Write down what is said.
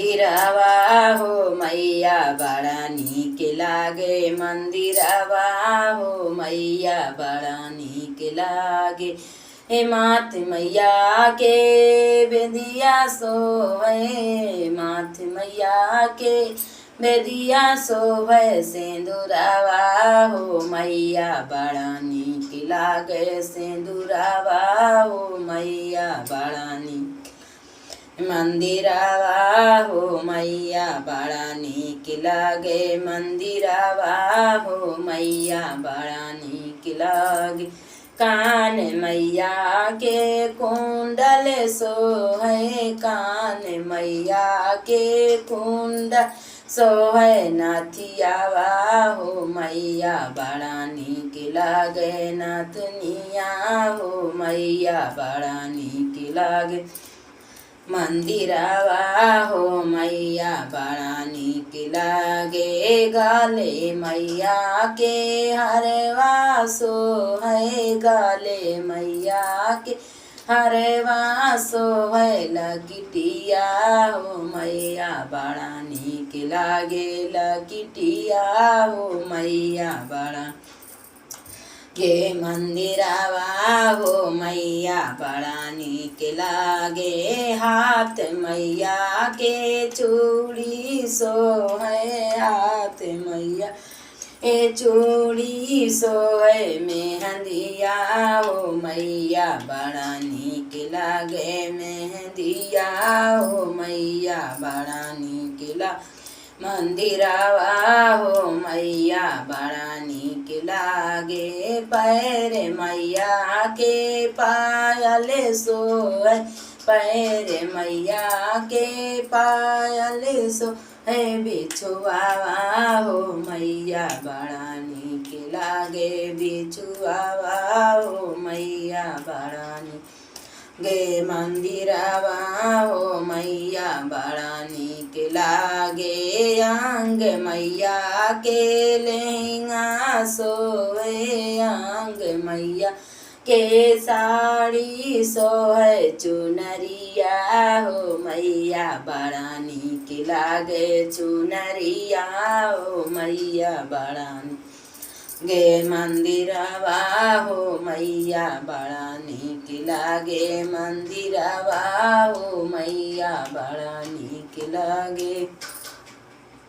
मंदिरवा हो मैया बड़ा नीक लागे मंदिरवा हो मैया बड़ा नीक लागे। हे माथ मैया के बेदिया सोहे माथ मैया के बेदिया सोहे सिंदूरवा हो मैया बड़ा नीक लागे सिंदूरवा हो मैया बड़ा नीक मंदिरवा हो मैया बड़ा नीक लागे मंदिरवा हो मैया बड़ा नीक लागे। कान मैया के कुंडल सोहे कान मैया के कुंडल सोहे नाथियावा हो मैया बड़ा नीक लागे नाथनिया हो मैया बड़ा नीक लागे। मंदिरवा हो मैया बड़ा नीक लागे गाले मैया के हरवा सोहे गाले मैया के हरवा सोहे लकिटिया हो मैया बड़ा नीक लागे लकिटिया हो मैया बड़ा के मंदिरवा हो मैया बड़ा नीक लागे। हाथ मैया के चूड़ी सोहे हाथ मैया ए चूड़ी सोहे मेहंदिया हो मैया बड़ा नीक लागे मेहंदिया हो मैया बड़ा नीक लागे। मंदिरवा हो मैया बड़ा नीक लागे पैर मैया के पायल सोहे पैर मैया के पायल सोहे बिछुआवा हो मैया बड़ा नीक लागे बिछुआवा हो मैया बड़ा नीक गे मंदिरवा हो मैया बड़ा नीक लागे। अंग मैया के लहंगा सोहे अंग मैया के साड़ी सोहे चुनरिया हो मैया बड़ा नीक लागे चुनरिया हो मैया बड़ा गे मंदिरवा हो मैया बड़ा नीक लागे मंदिरवा हो मैया बड़ा नीक लागे।